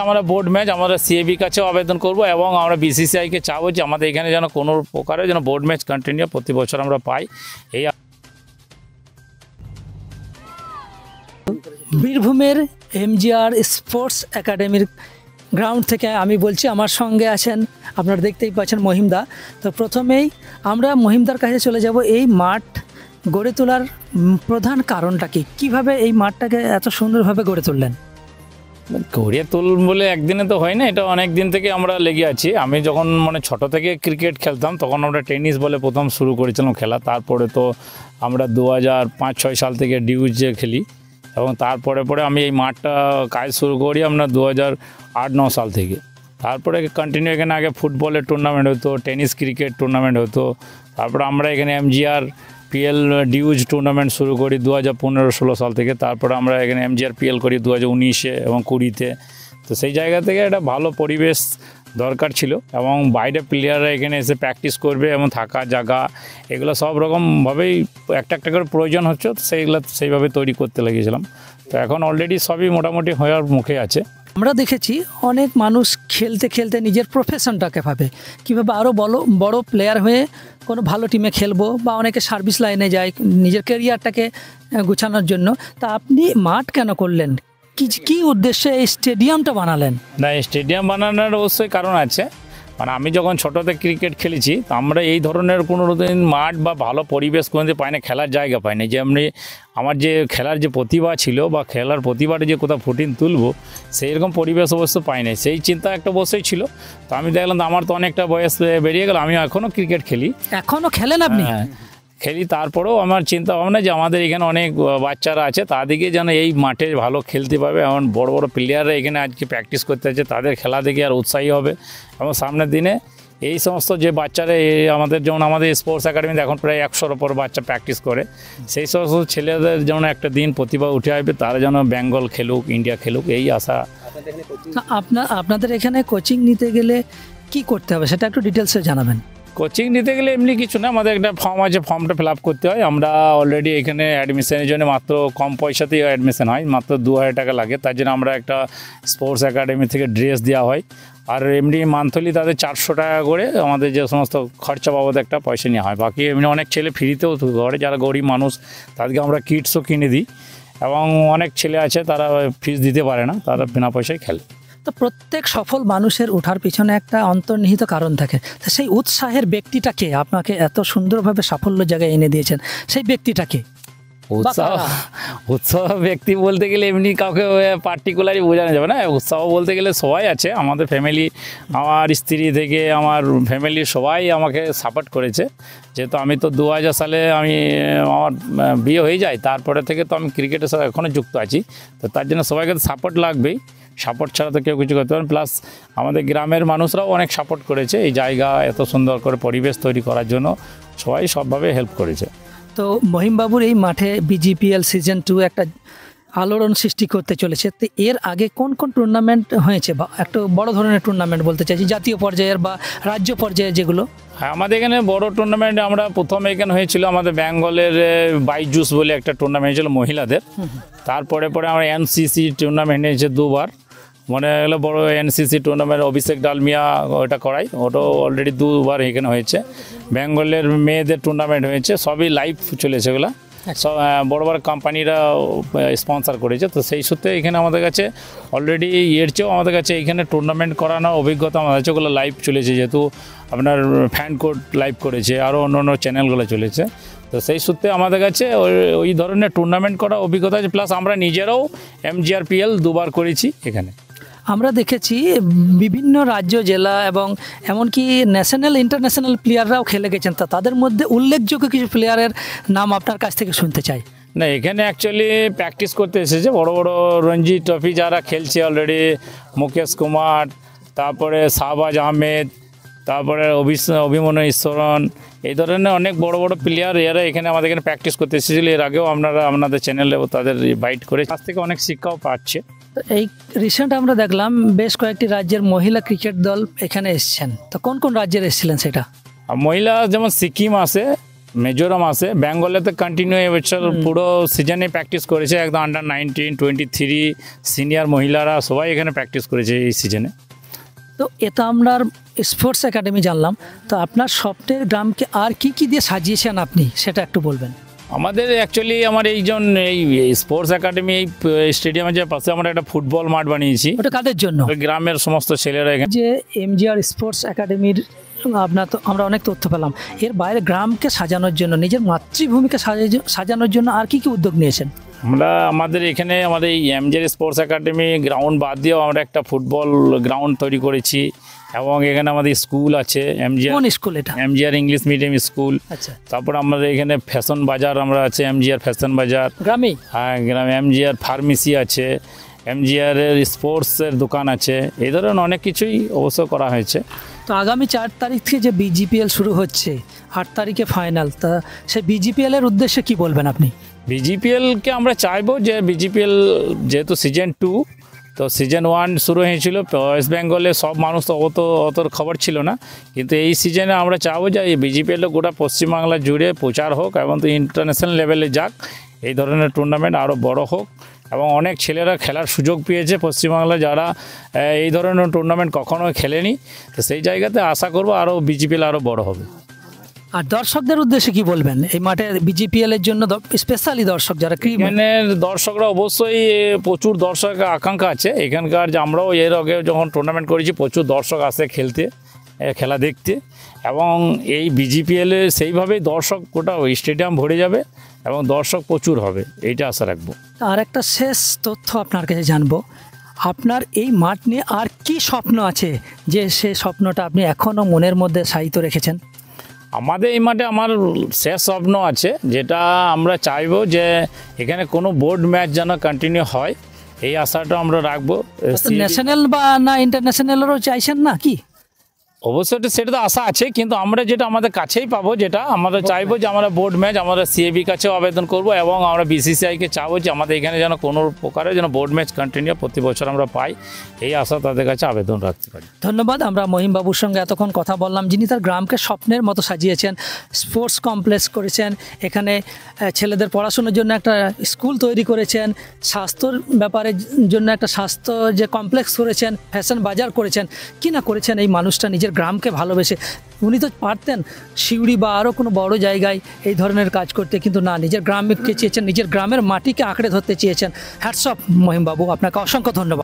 আমরা board match আমরা CAB কাছেও আবেদন করব এবং আমরা বিসিসিআইকে চাবো যে আমাদের এখানে যেন কোনো প্রকারে যেন বোর্ড ম্যাচ কন্টিনিউ প্রতি বছর আমরা পাই। এই বীরভূমের এমজিআর স্পোর্টস একাডেমির গ্রাউন্ড থেকে আমি বলছি, আমার সঙ্গে আছেন আপনারা দেখতেই পাচ্ছেন মহিমদা। তো প্রথমেই আমরা মহিমদার কাছে চলে যাব। এই মাঠ গড়ে তোলার প্রধান কারণটা কি? কীভাবে এই মাঠটাকে এত সুন্দরভাবে গড়ে তুললেন? গড়িয়ে তুলুন বলে একদিনে তো হয় না, এটা অনেক দিন থেকে আমরা লেগে আছি। আমি যখন ছোট থেকে ক্রিকেট খেলতাম তখন আমরা টেনিস বলে প্রথম শুরু করেছিলাম খেলা। তারপরে তো আমরা 2005-06 সাল থেকে ডিউজে খেলি এবং তারপরে আমি এই মাঠটা কাজ শুরু করি আমরা 2008-09 সাল থেকে। তারপরে কন্টিনিউ এখানে আগে ফুটবলের টুর্নামেন্ট হতো, টেনিস ক্রিকেট টুর্নামেন্ট হতো। তারপরে আমরা এখানে এমজিআর পিএল ডিউজ টুর্নামেন্ট শুরু করি 2015-16 সাল থেকে। তারপরে আমরা এখানে এমজিআর পিএল করি 2019-এ এবং 20-তে। তো সেই জায়গা থেকে একটা ভালো পরিবেশ দরকার ছিল এবং বাইরে প্লেয়াররা এখানে এসে প্র্যাকটিস করবে এবং থাকার জায়গা এগুলো সব রকমভাবেই একটা করে প্রয়োজন হচ্ছে, তো সেইভাবে তৈরি করতে লেগেছিলাম। তো এখন অলরেডি সবই মোটামুটি হওয়ার মুখে আছে। আমরা দেখেছি অনেক মানুষ খেলতে খেলতে নিজের প্রফেশনটাকে ভাবে কীভাবে আরও বড় প্লেয়ার হয়ে কোনো ভালো টিমে খেলবো, বা অনেকে সার্ভিস লাইনে যায় নিজের ক্যারিয়ারটাকে গুছানোর জন্য। তা আপনি মাঠ কেন করলেন? কি উদ্দেশ্যে এই স্টেডিয়ামটা বানালেন? না, স্টেডিয়াম বানানোর অবশ্যই কারণ আছে। আমি যখন ছোটোতে ক্রিকেট খেলেছি তো আমরা এই ধরনের কোনো দিন মাঠ বা ভালো পরিবেশ কোনোদিন পাই না, খেলার জায়গা পাই না। যে এমনি আমার যে খেলার যে প্রতিভা ছিল বা খেলার প্রতিভাটা যে কোথাও ফুটিয়ে তুলবো সেই রকম পরিবেশ অবশ্য পাই না। সেই চিন্তা একটা অবশ্যই ছিল। তো আমি দেখলাম আমার তো অনেকটা বয়স বেরিয়ে গেল, আমি এখনও ক্রিকেট খেলি। এখনও খেলেন আপনি? হ্যাঁ খেলি। তারপরেও আমার চিন্তা ভাবনা যে আমাদের এখানে অনেক বাচ্চারা আছে, তাদেরকে যেন এই মাঠে ভালো খেলতে পাবে। এমন বড় প্লেয়াররা এখানে আজকে প্র্যাকটিস করতে আছে, তাদের খেলা দেখে আর উৎসাহী হবে। এবং সামনের দিনে এই সমস্ত যে বাচ্চারা যেমন আমাদের স্পোর্টস একাডেমিতে এখন প্রায় 100-র ওপর বাচ্চা প্র্যাকটিস করে, সেই সমস্ত ছেলেদের যেমন একটা দিন প্রতিভা উঠে আসবে, তারা যেন বেঙ্গল খেলুক, ইন্ডিয়া খেলুক, এই আশা। আপনাদের এখানে কোচিং নিতে গেলে কি করতে হবে সেটা একটু ডিটেলসে জানাবেন। কোচিং নিতে গেলে এমনি কিছু না, আমাদের একটা ফর্ম আছে, ফর্মটা ফিল আপ করতে হয়। আমরা অলরেডি এখানে অ্যাডমিশনের জন্য মাত্র কম পয়সাতেই অ্যাডমিশন হয়, মাত্র 2000 টাকা লাগে। তার জন্য আমরা একটা স্পোর্টস একাডেমি থেকে ড্রেস দেওয়া হয়, আর এমনি মান্থলি তাদের 400 টাকা করে আমাদের যে সমস্ত খরচা বাবদ একটা পয়সা নেওয়া হয়। বাকি এমনি অনেক ছেলে ফ্রিতেও করে, যারা গরিব মানুষ তাদেরকে আমরা কিটসও কিনে দিই। এবং অনেক ছেলে আছে তারা ফিস দিতে পারে না, তারা বিনা পয়সায় খেলে। তো প্রত্যেক সফল মানুষের ওঠার পিছনে একটা অন্তর্নিহিত কারণ থাকে। তো সেই উৎসাহের ব্যক্তিটাকে আপনাকে এত সুন্দরভাবে সাফল্য জায়গায় এনে দিয়েছেন, সেই ব্যক্তিটাকে? উৎসাহ ব্যক্তি বলতে গেলে এমনি কাউকে পার্টিকুলারই বোঝানো যাবে না। উৎসাহ বলতে গেলে সবাই আছে, আমাদের ফ্যামিলি, আমার স্ত্রী থেকে আমার ফ্যামিলির সবাই আমাকে সাপোর্ট করেছে। যেহেতু আমি তো 2000 সালে আমার বিয়ে হয়ে যায়, তারপরে থেকে তো আমি ক্রিকেটের সাথে এখনও যুক্ত আছি। তো তার জন্য সবাইকে তো সাপোর্ট লাগবেই, সাপোর্ট ছাড়া তো কেউ কিছু করতে পারেন। প্লাস আমাদের গ্রামের মানুষরাও অনেক সাপোর্ট করেছে, এই জায়গা এত সুন্দর করে পরিবেশ তৈরি করার জন্য সবাই সবভাবে হেল্প করেছে। তো মহিমবাবুর এই মাঠে বিজিপিএল সিজন 2 একটা আলোড়ন সৃষ্টি করতে চলেছে। তো এর আগে কোন টুর্নামেন্ট হয়েছে, বা একটা বড় ধরনের টুর্নামেন্ট বলতে চাইছি, জাতীয় পর্যায়ের বা রাজ্য পর্যায়ে যেগুলো? হ্যাঁ, আমাদের এখানে বড় টুর্নামেন্ট আমরা প্রথমে এখানে হয়েছিল আমাদের বেঙ্গলের বাইজুস বলে একটা টুর্নামেন্ট হয়েছিল মহিলাদের। তারপরে আমরা এনসিসি টুর্নামেন্ট হয়েছে 2 বার, মনে হলো বড় এনসিসি টুর্নামেন্ট অভিষেক ডালমিয়া ওটা করাই, ওটাও অলরেডি 2 বার এখানে হয়েছে। বেঙ্গলের মেয়েদের টুর্নামেন্ট হয়েছে, সবই লাইভ চলেছে, এগুলো সব বড় বড় কোম্পানিরা স্পন্সর করেছে। তো সেই সূত্রে এখানে আমাদের কাছে অলরেডি এর চেয়েও আমাদের কাছে এখানে টুর্নামেন্ট করানোর অভিজ্ঞতা আমাদের কাছে ওগুলো লাইভ চলেছে, যেহেতু আপনার ফ্যান কোড লাইভ করেছে, আরও অন্য চ্যানেলগুলো চলেছে। তো সেই সূত্রে আমাদের কাছে ওই ধরনের টুর্নামেন্ট করার অভিজ্ঞতা আছে। প্লাস আমরা নিজেরাও এমজিআর পিএল 2 বার করেছি এখানে। আমরা দেখেছি বিভিন্ন রাজ্য, জেলা এবং এমনকি ন্যাশনাল ইন্টারন্যাশনাল প্লেয়াররাও খেলে গেছেন। তা তাদের মধ্যে উল্লেখযোগ্য কিছু প্লেয়ারের নাম আপনার কাছ থেকে শুনতে চাই। না, এখানে অ্যাকচুয়ালি প্র্যাকটিস করতে এসেছে বড় রঞ্জি ট্রফি যারা খেলছে অলরেডি, মুকেশ কুমার, তারপরে শাহবাজ আহমেদ, তারপরে অভিমন্যু ঈশ্বরন, এই ধরনের অনেক বড় প্লেয়ার এরা এখানে আমাদের এখানে প্র্যাকটিস করতে এসেছিল। এর আগেও আপনাদের চ্যানেলে তাদের বাইট করে কাছ থেকে অনেক শিক্ষাও পাচ্ছে। এই রিসেন্ট আমরা দেখলাম বেশ কয়েকটি রাজ্যের মহিলা ক্রিকেট দল এখানে এসেছেন। তো কোন কোন রাজ্যের এসেছিলেন সেটা? মহিলা যেমন সিকিম আছে, মিজোরাম আসে, বেঙ্গলেতে কন্টিনিউ এবছর পুরো সিজনে প্র্যাকটিস করেছে, একদম আন্ডার 19, 23 সিনিয়র মহিলারা সবাই এখানে প্র্যাকটিস করেছে এই সিজনে। তো এটা আমরা স্পোর্টস একাডেমি জানলাম, তো আপনার স্বপ্নের গ্রামকে আর কি কি দিয়ে সাজিয়েছেন আপনি সেটা একটু বলবেন। আমাদের অ্যাকচুয়ালি আমার এই স্পোর্টস একাডেমি এই স্টেডিয়ামের যে পাশে আমরা একটা ফুটবল মাঠ বানিয়েছি, ওটা কাদের জন্য? ওই গ্রামের সমস্ত ছেলেরা এখানে। যে এমজিআর স্পোর্টস একাডেমির আপনার তো আমরা অনেক তথ্য পেলাম, এর বাইরে গ্রামকে সাজানোর জন্য, নিজের মাতৃভূমিকে সাজানোর জন্য আর কি কি উদ্যোগ নিয়েছেন? আমরা আমাদের এখানে আমাদের এই এমজিআর স্পোর্টস একাডেমি গ্রাউন্ড বাদ দিয়েও আমরা একটা ফুটবল গ্রাউন্ড তৈরি করেছি, এবং এখানে আমাদের স্কুল আছে কোন স্কুল এটা? MGR English medium school. আচ্ছা, তারপর আমাদের এখানে ফ্যাশন বাজার আমরা আছে, এমজিআর ফ্যাশন বাজার গ্রামে। হ্যাঁ, গ্রামে এমজিআর ফার্মেসি আছে, এমজিআর এর স্পোর্টসের দোকান আছে, এই ধরনের অনেক কিছুই অবশ্য করা হয়েছে। তো আগামী 4 তারিখ থেকে যে বিজিপিএল শুরু হচ্ছে, 8 তারিখে ফাইনাল, তা সেই বিজিপিএল এর উদ্দেশ্যে কি বলবেন আপনি? বিজিপিএলকে আমরা চাইবো যে বিজিপিএল যেহেতু সিজন 2, তো সিজন 1 শুরু হয়েছিল ওয়েস্ট বেঙ্গলে, সব মানুষ তো অত খবর ছিল না, কিন্তু এই সিজনে আমরা চাইবো যে এই বিজিপিএল গোটা পশ্চিমবাংলা জুড়ে প্রচার হোক এবং তো ইন্টারন্যাশনাল লেভেলে যাক, এই ধরনের টুর্নামেন্ট আরও বড় হোক, এবং অনেক ছেলেরা খেলার সুযোগ পেয়েছে পশ্চিমবাংলা যারা এই ধরনের টুর্নামেন্ট কখনো খেলেনি, তো সেই জায়গাতে আশা করবো আরও বিজিপিএল আরও বড় হবে। আর দর্শকদের উদ্দেশ্যে কি বলবেন এই মাঠে বিজিপিএল এর জন্য, স্পেশালি দর্শক যারা এখানের দর্শকরা অবশ্যই প্রচুর দর্শক আকাঙ্ক্ষা আছে এখানকার, যে আমরাও এর আগে যখন টুর্নামেন্ট করেছি প্রচুর দর্শক আসে খেলতে, খেলা দেখতে, এবং এই বিজিপিএলে সেইভাবেই দর্শক গোটা ওই স্টেডিয়াম ভরে যাবে এবং দর্শক প্রচুর হবে, এইটা আশা রাখবো। আর একটা শেষ তথ্য আপনার কাছে জানবো, আপনার এই মাঠ নিয়ে আর কি স্বপ্ন আছে, যে সে স্বপ্নটা আপনি এখনও মনের মধ্যে সাহিত্য রেখেছেন? আমাদের এই মাঠে আমার শেষ স্বপ্ন আছে, যেটা আমরা চাইবো যে এখানে কোনো বোর্ড ম্যাচ যেন কন্টিনিউ হয়, এই আশাটা আমরা রাখবো। ন্যাশনাল বা না ইন্টারন্যাশনালেরও চাইছেন না কি? অবশ্যই সেটা তো আশা আছে, কিন্তু আমরা যেটা আমাদের কাছেই পাবো, যেটা আমরা চাইবো যে আমরা বোর্ড ম্যাচ আমরা সিএবি কাছেও আবেদন করব, এবং আমরা বিসিসিআইকে চাবো যে আমাদের এখানে যেন কোনো প্রকারে যেন বোর্ড ম্যাচ কন্টিনিউ প্রতি বছর আমরা পাই, এই আশা তাদের কাছে আবেদন রাখতে পারি। ধন্যবাদ। আমরা মহিমবাবুর সঙ্গে এতক্ষণ কথা বললাম, যিনি তার গ্রামকে স্বপ্নের মতো সাজিয়েছেন, স্পোর্টস কমপ্লেক্স করেছেন, এখানে ছেলেদের পড়াশোনার জন্য একটা স্কুল তৈরি করেছেন, স্বাস্থ্যর ব্যাপারের জন্য একটা স্বাস্থ্য যে কমপ্লেক্স করেছেন, ফ্যাশন বাজার করেছেন, কি না করেছেন এই মানুষটা নিজের গ্রামকে ভালোবেসে। উনি তো পারতেন সিউড়ি বা আরও কোনো বড় জায়গায় এই ধরনের কাজ করতে, কিন্তু না, নিজের গ্রামকে চেয়েছেন, নিজের গ্রামের মাটিকে আঁকড়ে ধরতে চেয়েছেন। হ্যাটস অফ মহিমবাবু, আপনাকে অসংখ্য ধন্যবাদ।